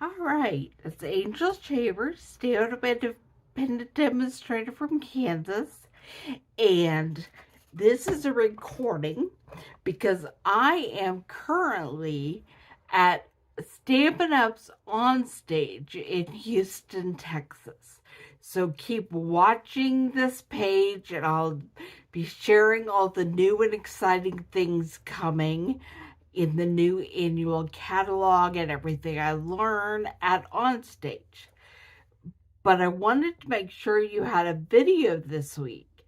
All right, it's Angel Chambers, State Up Independent Demonstrator from Kansas, and this is a recording because I am currently at Stampin' Up's on stage in Houston, Texas. So keep watching this page, and I'll be sharing all the new and exciting things coming in the new annual catalog and everything I learn at Onstage. But I wanted to make sure you had a video this week.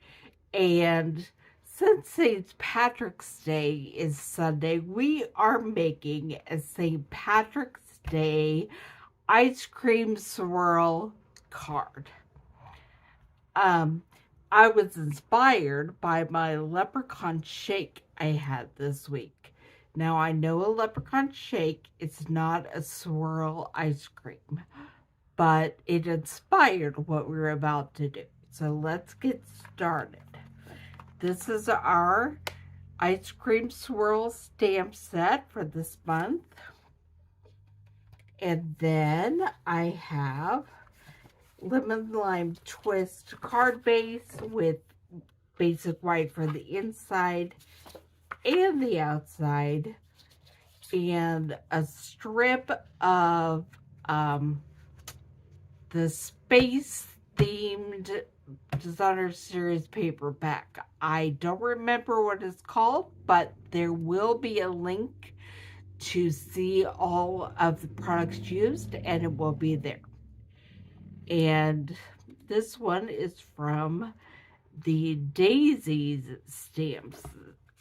And since St. Patrick's Day is Sunday, we are making a St. Patrick's Day Ice Cream Swirl card. I was inspired by my Leprechaun Shake I had this week. Now, I know a Leprechaun Shake is not a swirl ice cream, but it inspired what we were about to do. So let's get started. This is our Ice Cream Swirl stamp set for this month. And then I have Lemon Lime Twist card base with basic white for the inside and the outside, and a strip of the space themed designer series paperback. I don't remember what it's called, but there will be a link to see all of the products used, and it will be there. And this one is from the Daisies stamps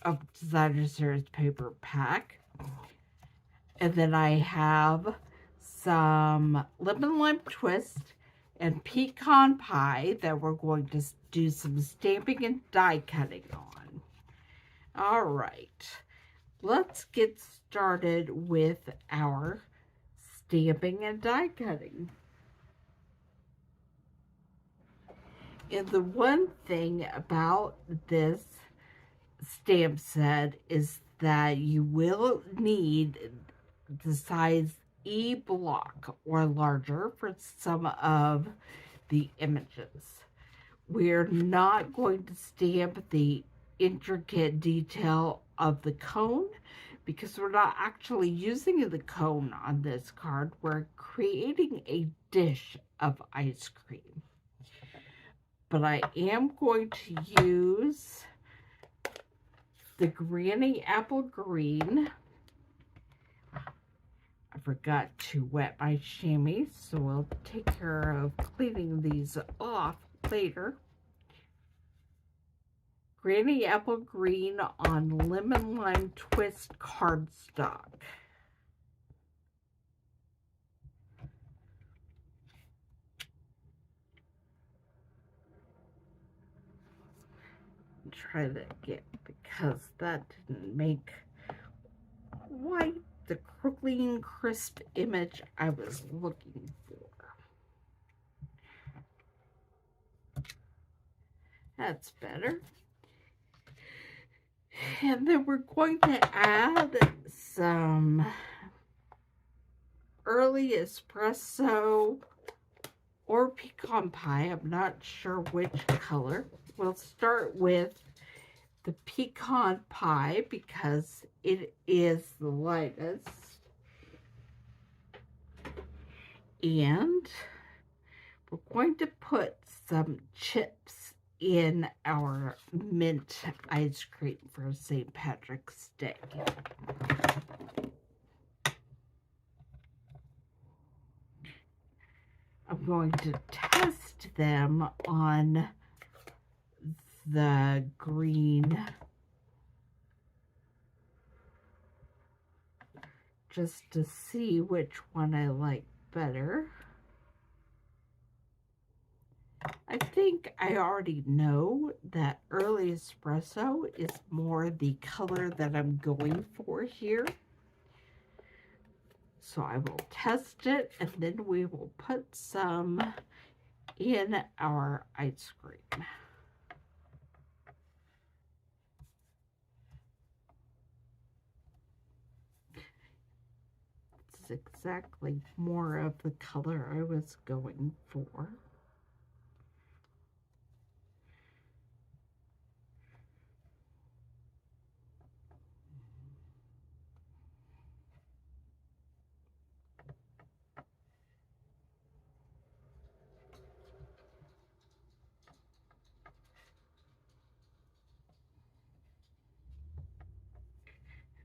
of designer series paper pack. And then I have some lemon lime twist and pecan pie that we're going to do some stamping and die cutting on. All right, let's get started with our stamping and die cutting. And the one thing about this stamp set is that you will need the size E block or larger for some of the images. We're not going to stamp the intricate detail of the cone because we're not actually using the cone on this card. We're creating a dish of ice cream. But I am going to use the Granny Apple Green. I forgot to wet my chamois, so we'll take care of cleaning these off later. Granny Apple Green on Lemon Lime Twist cardstock. Try that again because that didn't make quite the clean, crisp image I was looking for. That's better. And then we're going to add some early espresso or pecan pie. I'm not sure which color. We'll start with the pecan pie because it is the lightest. And we're going to put some chips in our mint ice cream for St. Patrick's Day. I'm going to test them on the green just to see which one I like better. I think I already know that early espresso is more the color that I'm going for here. So I will test it, and then we will put some in our ice cream. exactly more of the color I was going for.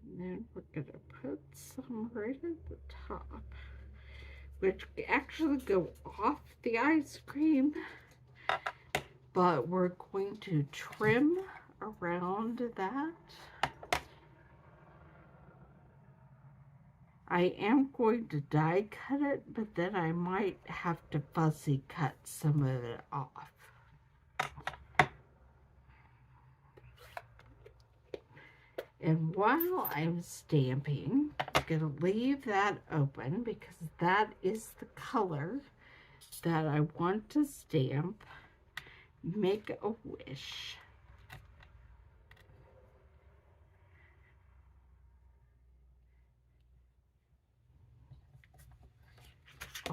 And then we're going to put some right at the top, which actually go off the ice cream, but we're going to trim around that. I am going to die cut it, but then I might have to fussy cut some of it off. And while I'm stamping, I'm going to leave that open because that is the color that I want to stamp. Make a wish.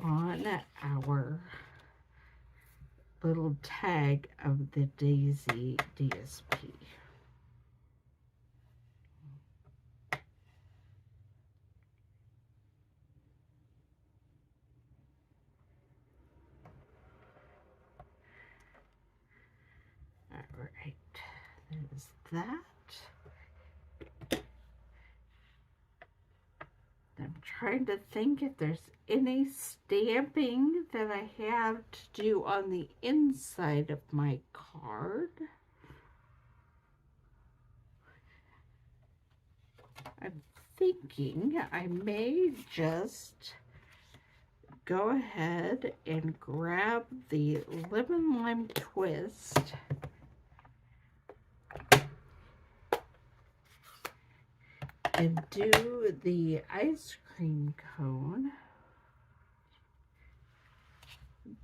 On our little tag of the Daisy DSP. All right, there's that. I'm trying to think if there's any stamping that I have to do on the inside of my card. I'm thinking I may just go ahead and grab the lemon lime twist and do the ice cream cone,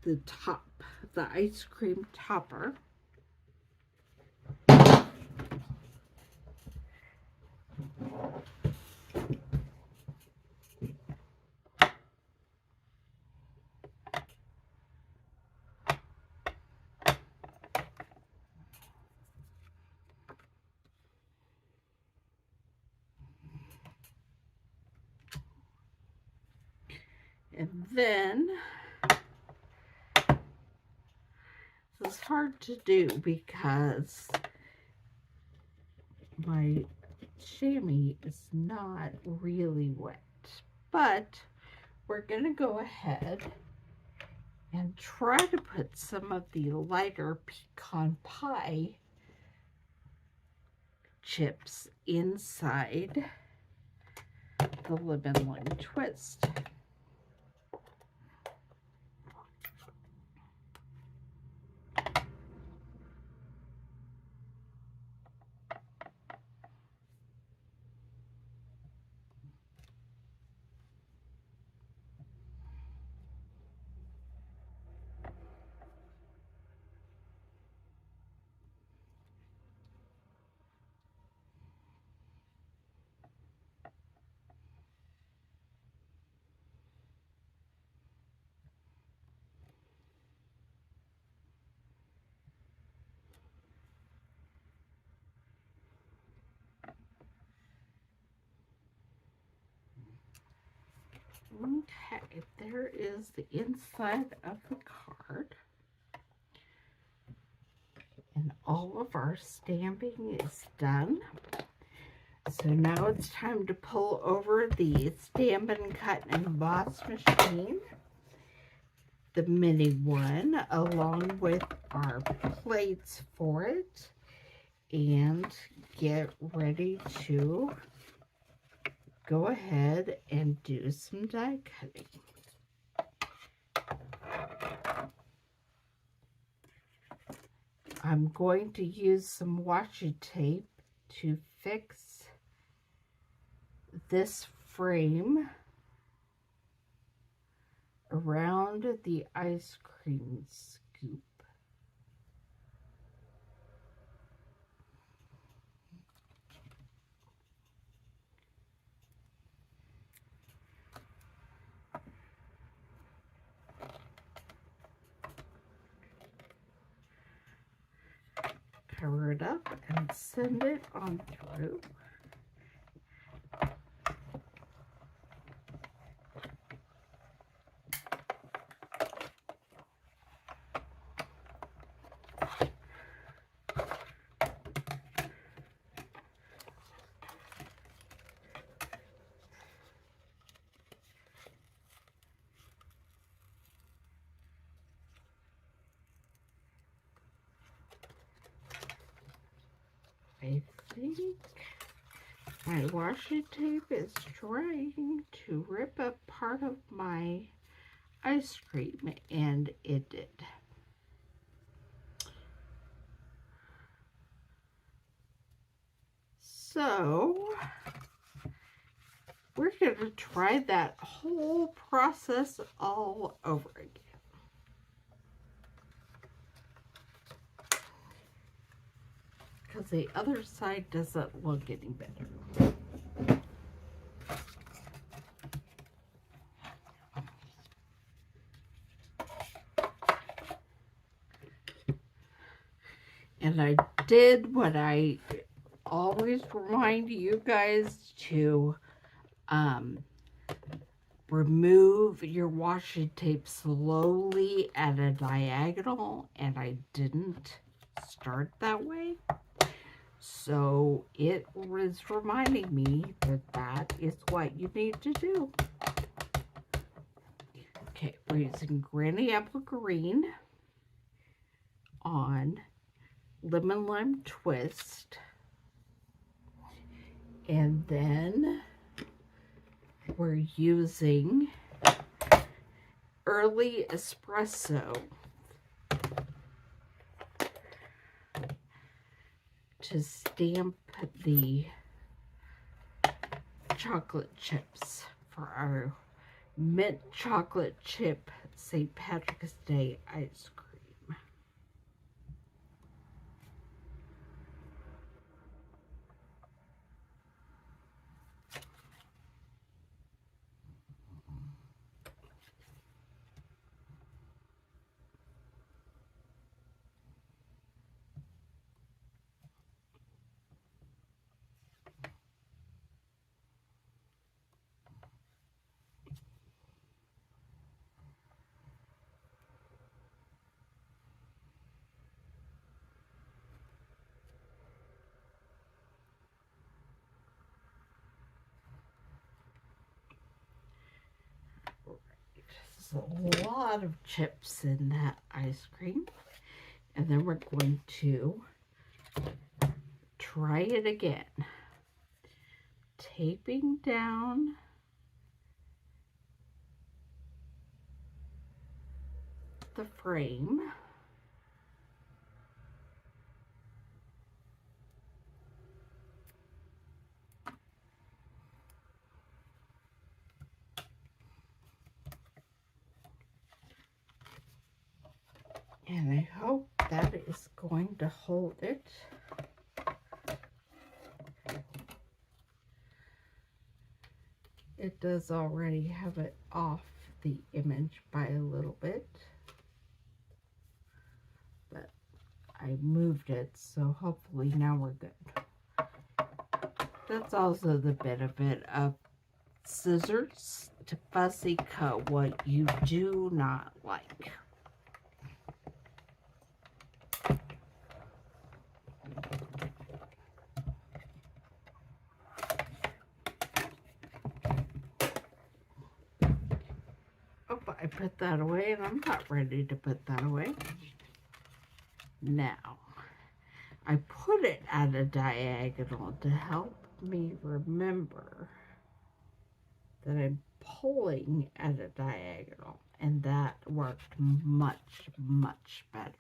the top, the ice cream topper. And then, this is hard to do because my chamois is not really wet, but we're going to go ahead and try to put some of the lighter pecan pie chips inside the lemon lime twist. Okay, there is the inside of the card. And all of our stamping is done. So now it's time to pull over the Stampin' Cut and Emboss machine, the mini one, along with our plates for it, and get ready to go ahead and do some die cutting. I'm going to use some washi tape to fix this frame around the ice cream scoop. cover it up and send it on through. I think my washi tape is trying to rip up part of my ice cream, and it did. So we're going to try that whole process all over again. Because the other side doesn't look any better. And I did what I always remind you guys to remove your washi tape slowly at a diagonal, and I didn't start that way. So it was reminding me that that is what you need to do. Okay, we're using Granny Apple Green on Lemon Lime Twist. And then we're using Early Espresso to stamp the chocolate chips for our mint chocolate chip St. Patrick's Day ice cream. A lot of chips in that ice cream, and then we're going to try it again, taping down the frame. And I hope that is going to hold it. It does already have it off the image by a little bit, but I moved it, so hopefully now we're good. That's also the benefit of scissors, to fussy cut what you do not like. I put that away, and I'm not ready to put that away. Now, I put it at a diagonal to help me remember that I'm pulling at a diagonal, and that worked much, much better.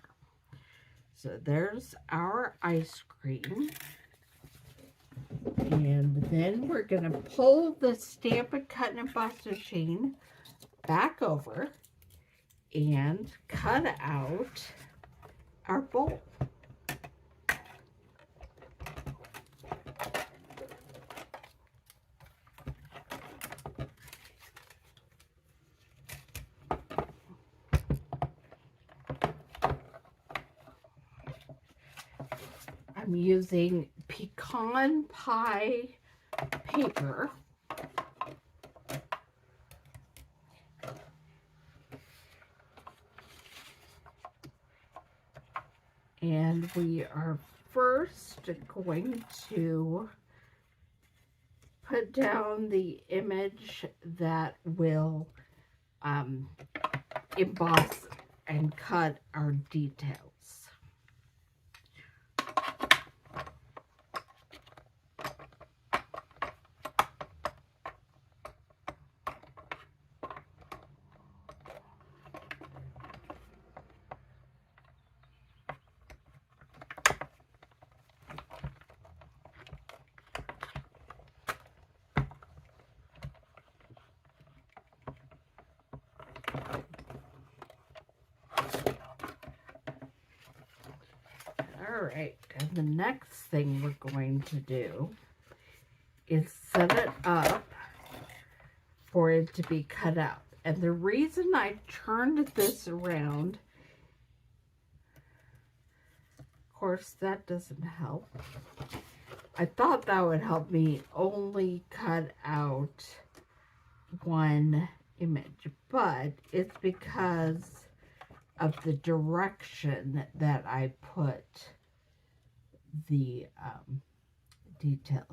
So there's our ice cream. And then we're going to pull the Stampin' Cut and Emboss machine back over and cut out our bowl. I'm using pecan pie paper. And we are first going to put down the image that will emboss and cut our details. Alright, and the next thing we're going to do is set it up for it to be cut out. And the reason I turned this around, of course that doesn't help. I thought that would help me only cut out one image, but it's because of the direction that I put the details.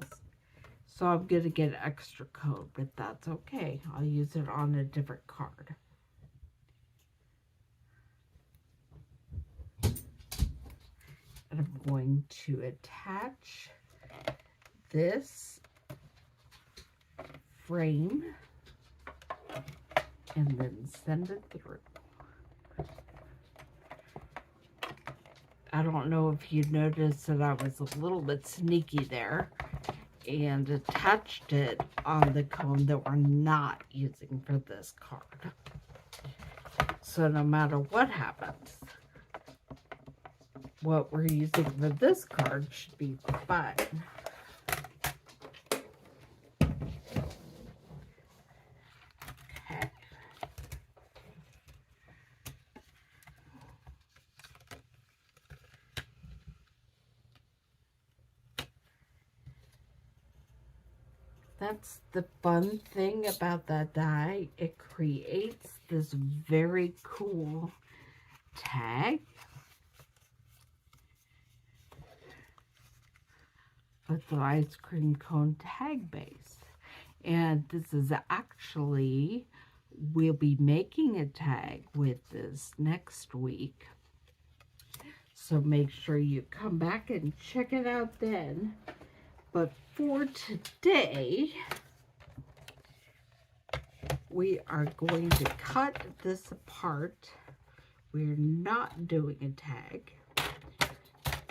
So I'm going to get extra code, but that's okay. I'll use it on a different card. And I'm going to attach this frame and then send it through. I don't know if you noticed that I was a little bit sneaky there and attached it on the cone that we're not using for this card. So no matter what happens, what we're using for this card should be fine. Okay. That's the fun thing about that die. It creates this very cool tag with the ice cream cone tag base. And this is actually, we'll be making a tag with this next week. So make sure you come back and check it out then. But for today, we are going to cut this apart. We're not doing a tag.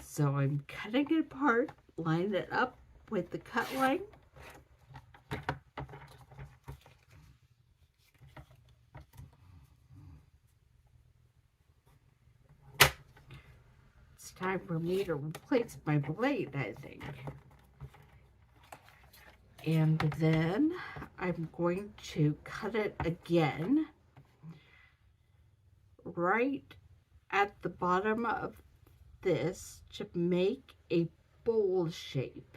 So I'm cutting it apart, line it up with the cut line. It's time for me to replace my blade, I think. And then I'm going to cut it again right at the bottom of this to make a bowl shape.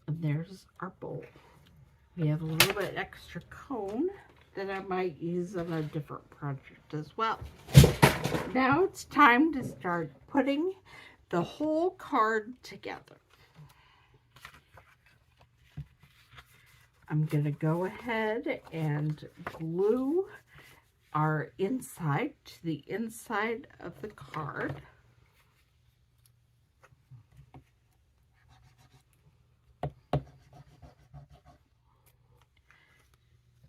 And there's our bowl. We have a little bit extra cone that I might use on a different project as well. Now it's time to start putting the whole card together. I'm going to go ahead and glue our inside to the inside of the card.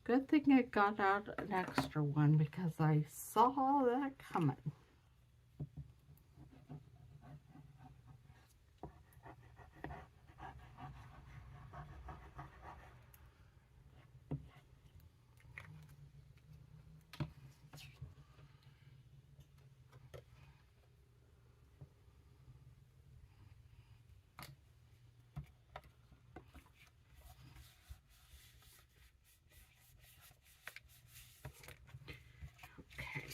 Good thing I got out an extra one because I saw that coming.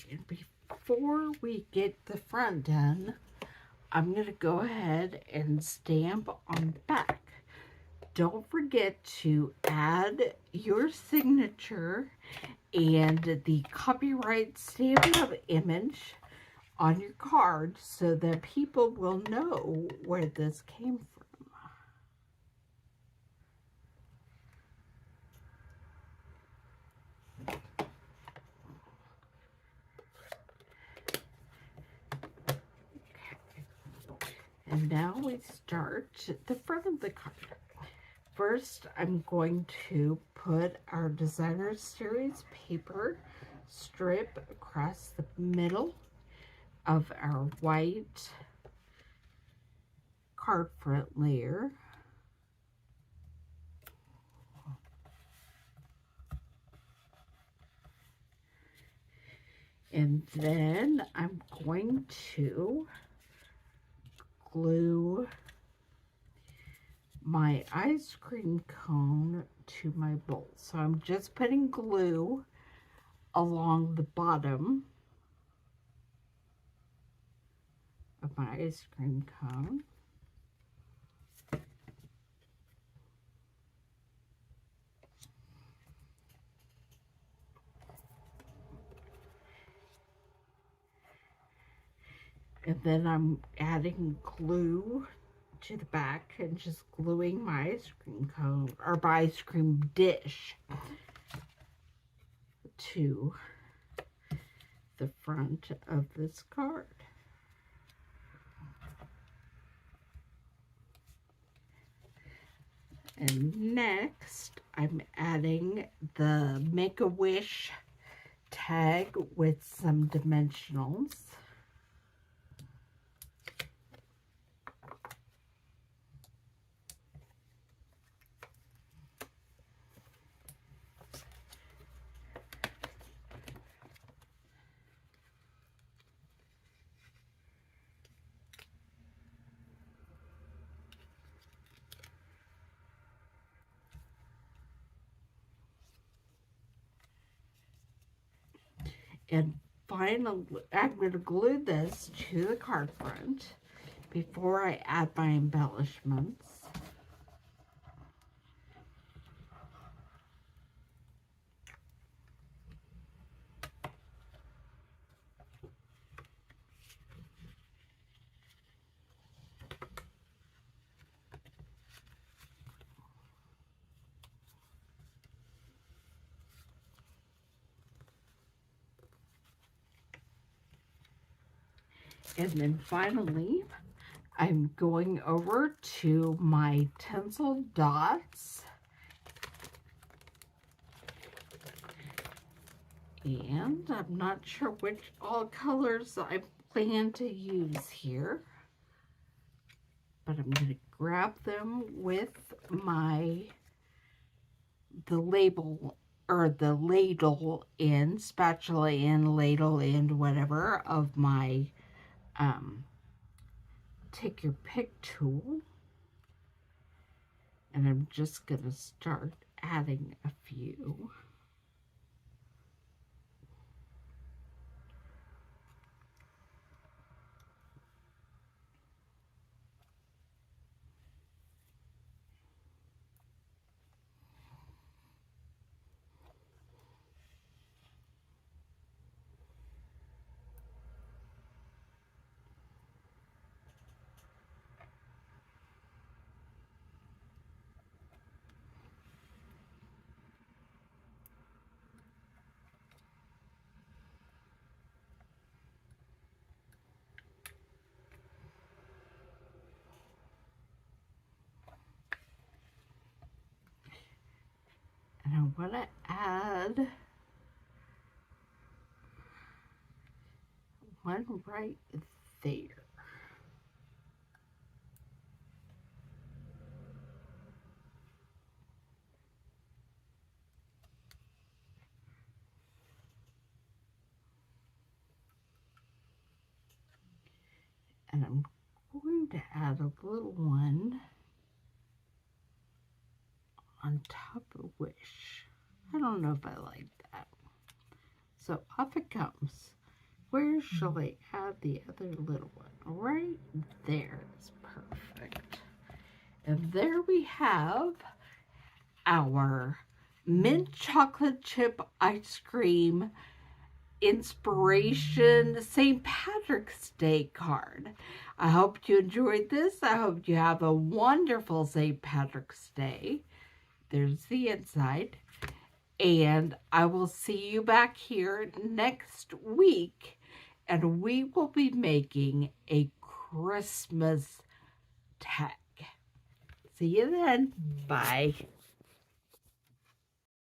And before we get the front done, I'm going to go ahead and stamp on the back. Don't forget to add your signature and the copyright Stampin' Up image on your card so that people will know where this came from. And now we start the front of the card. First, I'm going to put our Designer Series paper strip across the middle of our white card front layer. And then I'm going to glue my ice cream cone to my bowl. So I'm just putting glue along the bottom of my ice cream cone. And then I'm adding glue to the back and just gluing my ice cream cone or my ice cream dish to the front of this card. And next, I'm adding the Make-A-Wish tag with some dimensionals. And finally, I'm going to glue this to the card front before I add my embellishments. And then finally, I'm going over to my tinsel dots. And I'm not sure which all colors I plan to use here. But I'm going to grab them with the label or the ladle end, spatula end, ladle end, whatever, of my take your pick tool. And I'm just going to start adding a few. And I want to add one right there. And I'm going to add a little one on top of Wish. I don't know if I like that. So off it comes. where shall I add the other little one? Right there is perfect. And there we have our mint chocolate chip ice cream inspiration St. Patrick's Day card. I hope you enjoyed this. I hope you have a wonderful St. Patrick's Day. There's the inside. And I will see you back here next week, and we will be making a Christmas tag. See you then. Bye.